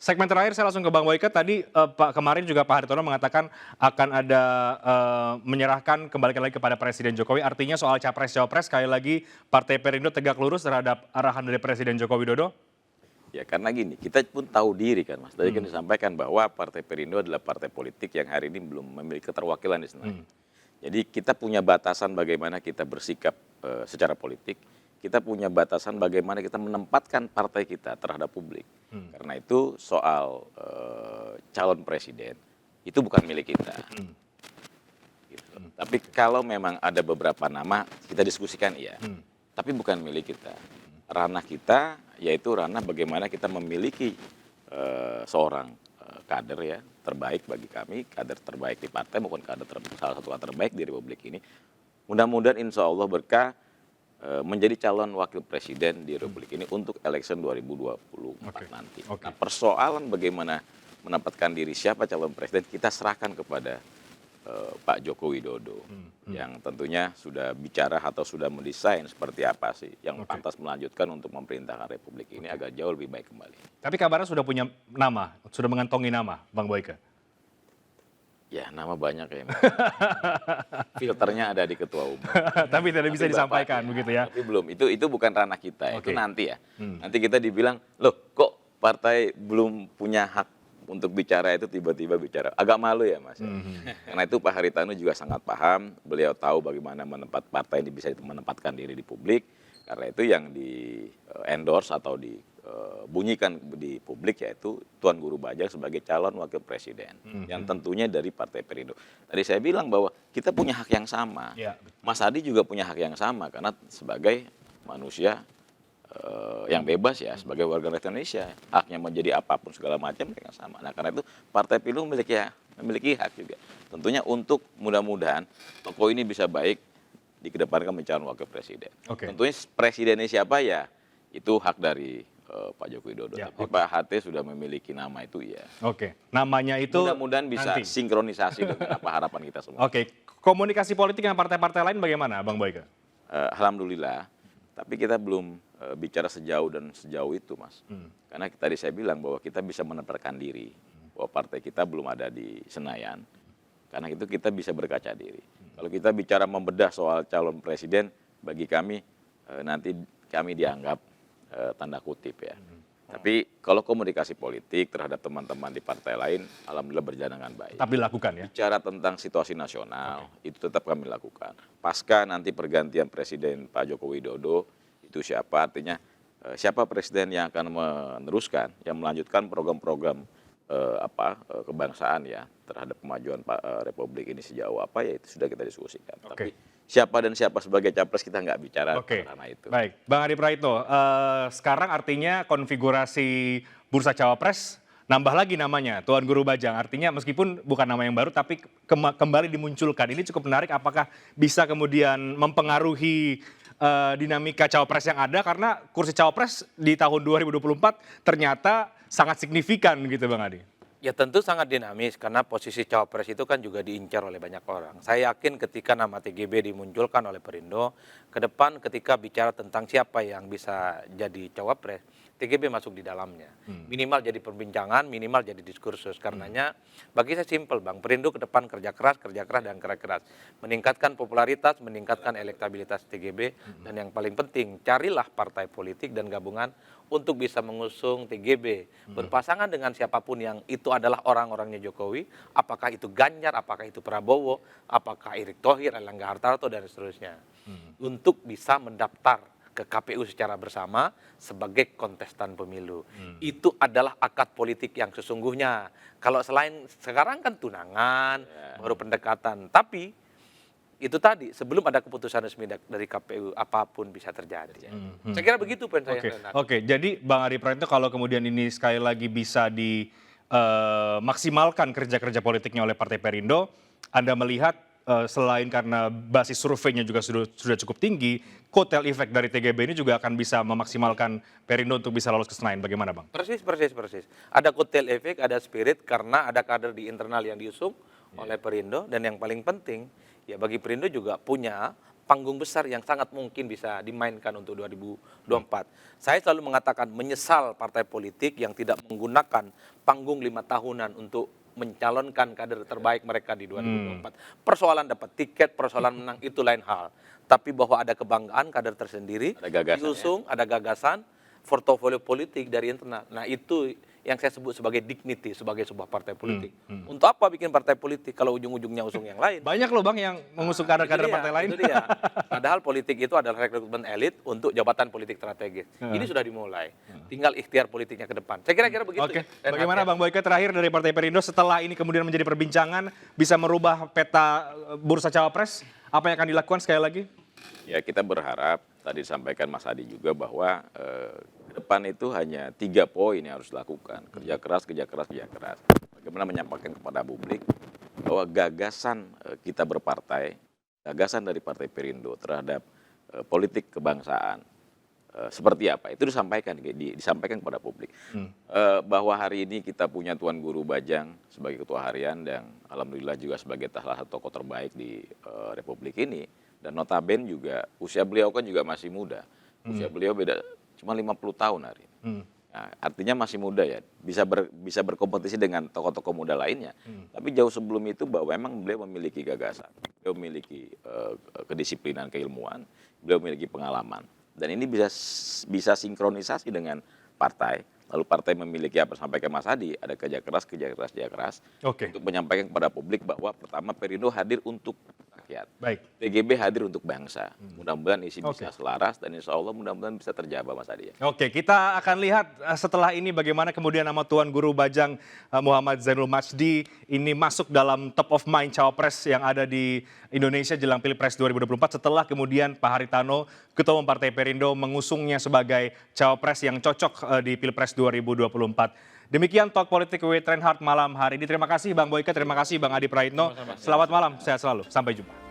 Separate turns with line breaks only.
Segmen terakhir saya langsung ke Bang Boyke. Tadi kemarin juga Pak Hartono mengatakan akan ada menyerahkan kembalikan lagi kepada Presiden Jokowi. Artinya soal capres-cawapres sekali lagi Partai Perindo tegak lurus terhadap arahan dari Presiden Joko Widodo?
Ya karena gini, kita pun tahu diri kan Mas. Tadi kan disampaikan bahwa Partai Perindo adalah partai politik yang hari ini belum memiliki keterwakilan di Senayan. Jadi kita punya batasan bagaimana kita bersikap secara politik. Kita punya batasan bagaimana kita menempatkan partai kita terhadap publik. Karena itu soal calon presiden itu bukan milik kita. Gitu. Tapi kalau memang ada beberapa nama kita diskusikan iya. Tapi bukan milik kita. Ranah kita yaitu ranah bagaimana kita memiliki seorang kader ya terbaik bagi kami, kader terbaik di partai maupun salah satu kader terbaik di Republik ini. Mudah-mudahan insya Allah berkah menjadi calon wakil presiden di Republik ini untuk election 2024 nanti. Nah, persoalan bagaimana menempatkan diri siapa calon presiden kita serahkan kepada Pak Joko Widodo yang tentunya sudah bicara atau sudah mendesain seperti apa sih yang pantas melanjutkan untuk memerintahkan Republik ini agar jauh lebih baik kembali.
Tapi kabarnya sudah punya nama, sudah mengantongi nama, Bang Boyke.
Ya, nama banyak ya. Filternya ada di ketua umum.
Tapi tidak bisa disampaikan begitu ya.
Tapi belum, itu bukan ranah kita, itu nanti ya. Nanti kita dibilang, loh kok partai belum punya hak untuk bicara itu tiba-tiba bicara. Agak malu ya Mas. Karena itu Pak Haritanu juga sangat paham, beliau tahu bagaimana partai ini bisa menempatkan diri di publik. Karena itu yang di endorse atau dibunyikan di publik yaitu Tuan Guru Bajang sebagai calon wakil presiden. Yang tentunya dari Partai Perindo. Tadi saya bilang bahwa kita punya hak yang sama. Mas Adi juga punya hak yang sama karena sebagai manusia yang bebas ya sebagai warga negara Indonesia, haknya menjadi apapun segala macam mereka sama. Nah karena itu Partai Perindo memiliki hak juga. Tentunya untuk mudah-mudahan tokoh ini bisa baik dikedepankan menjadi wakil presiden. Tentunya presidennya siapa ya itu hak dari Pak Joko Widodo. Tapi Pak HT sudah memiliki nama itu ya.
Namanya itu
mudah-mudahan bisa sinkronisasi dengan apa harapan kita semua.
Komunikasi politik dengan partai-partai lain bagaimana, Bang Boyke?
Alhamdulillah. Tapi kita belum bicara sejauh itu, Mas. Karena tadi saya bilang bahwa kita bisa menempatkan diri bahwa partai kita belum ada di Senayan. Karena itu kita bisa berkaca diri. Kalau kita bicara membedah soal calon presiden, bagi kami nanti kami dianggap tanda kutip ya. Tapi kalau komunikasi politik terhadap teman-teman di partai lain, alhamdulillah berjalan dengan baik.
Tetap dilakukan ya?
Bicara tentang situasi nasional, itu tetap kami lakukan. Pasca nanti pergantian Presiden Pak Joko Widodo, itu siapa, artinya siapa presiden yang akan meneruskan, yang melanjutkan program-program kebangsaan ya, terhadap kemajuan Republik ini sejauh apa, ya itu sudah kita diskusikan. Tapi siapa dan siapa sebagai capres kita nggak bicara karena itu.
Baik, Bang Adi Praitno, sekarang artinya konfigurasi bursa cawapres nambah lagi namanya, Tuan Guru Bajang. Artinya meskipun bukan nama yang baru, tapi kembali dimunculkan. Ini cukup menarik. Apakah bisa kemudian mempengaruhi dinamika cawapres yang ada? Karena kursi cawapres di tahun 2024 ternyata sangat signifikan gitu, Bang Adi.
Ya tentu sangat dinamis karena posisi cawapres itu kan juga diincar oleh banyak orang. Saya yakin ketika nama TGB dimunculkan oleh Perindo, ke depan ketika bicara tentang siapa yang bisa jadi cawapres, TGB masuk di dalamnya. Minimal jadi perbincangan, minimal jadi diskursus. Karenanya bagi saya simpel Bang, Perindo ke depan kerja keras dan keras. Meningkatkan popularitas, meningkatkan elektabilitas TGB. Dan yang paling penting, carilah partai politik dan gabungan untuk bisa mengusung TGB. Berpasangan dengan siapapun yang itu adalah orang-orangnya Jokowi, apakah itu Ganjar, apakah itu Prabowo, apakah Erick Thohir, Erlangga Hartarto, dan seterusnya. Untuk bisa mendaftar ke KPU secara bersama sebagai kontestan pemilu. Itu adalah akad politik yang sesungguhnya. Kalau selain sekarang kan tunangan, baru pendekatan. Tapi itu tadi sebelum ada keputusan resmi dari KPU apapun bisa terjadi. Saya kira begitu poin saya.
Jadi Bang Adi Praitno kalau kemudian ini sekali lagi bisa dimaksimalkan kerja-kerja politiknya oleh Partai Perindo, Anda melihat selain karena basis surveinya juga sudah cukup tinggi, kotel efek dari TGB ini juga akan bisa memaksimalkan Perindo untuk bisa lolos ke Senayan. Bagaimana Bang?
Persis. Ada kotel efek, ada spirit karena ada kader di internal yang diusung oleh Perindo, dan yang paling penting ya bagi Perindo juga punya panggung besar yang sangat mungkin bisa dimainkan untuk 2024. Saya selalu mengatakan menyesal partai politik yang tidak menggunakan panggung 5 tahunan untuk mencalonkan kader terbaik mereka di 2024. Persoalan dapat tiket, persoalan menang itu lain hal. Tapi bahwa ada kebanggaan kader tersendiri,
Ada gagasan,
diusung, ada gagasan, portofolio politik dari internal. Nah itu yang saya sebut sebagai dignity sebagai sebuah partai politik. Untuk apa bikin partai politik kalau ujung-ujungnya usung yang lain?
Banyak loh Bang yang mengusung kader-kader
Itu dia,
partai lain.
itu dia. Padahal politik itu adalah rekrutmen elit untuk jabatan politik strategis. Ini sudah dimulai. Tinggal ikhtiar politiknya ke depan. Saya kira-kira begitu.
Oke,
ya.
bagaimana Bang Boyke terakhir dari Partai Perindo setelah ini kemudian menjadi perbincangan bisa merubah peta bursa cawapres? Apa yang akan dilakukan sekali lagi?
Ya kita berharap, tadi disampaikan Mas Adi juga bahwa ke depan itu hanya 3 poin yang harus dilakukan. Kerja keras, kerja keras, kerja keras. Bagaimana menyampaikan kepada publik bahwa gagasan kita berpartai, gagasan dari Partai Perindo terhadap politik kebangsaan, seperti apa, itu disampaikan kepada publik. Bahwa hari ini kita punya Tuan Guru Bajang sebagai ketua harian dan alhamdulillah juga sebagai salah satu tokoh terbaik di Republik ini. Dan notabene juga usia beliau kan juga masih muda. Usia beliau beda cuma 50 tahun hari ini. Nah, artinya masih muda ya, bisa berkompetisi dengan tokoh-tokoh muda lainnya. Tapi jauh sebelum itu bahwa memang beliau memiliki gagasan, beliau memiliki kedisiplinan, keilmuan, beliau memiliki pengalaman. Dan ini bisa sinkronisasi dengan partai. Lalu partai memiliki apa, sampaikan Mas Adi, ada kerja keras, kerja keras, kerja keras.
Oke.
Untuk menyampaikan kepada publik bahwa pertama Perindo hadir untuk rakyat.
Baik.
PGB hadir untuk bangsa. Mudah-mudahan isi bisa selaras dan insya Allah mudah-mudahan bisa terjabah Mas Adi.
Oke, kita akan lihat setelah ini bagaimana kemudian nama Tuan Guru Bajang Muhammad Zainul Majdi ini masuk dalam top of mind cawapres yang ada di Indonesia jelang Pilpres 2024 setelah kemudian Pak Haritano, Ketua Umum Partai Perindo mengusungnya sebagai cawapres yang cocok di Pilpres 2024. Demikian Talk Politik with Reinhard malam hari ini. Terima kasih Bang Boyke, terima kasih Bang Adi Praitno. Selamat malam, sehat selalu. Sampai jumpa.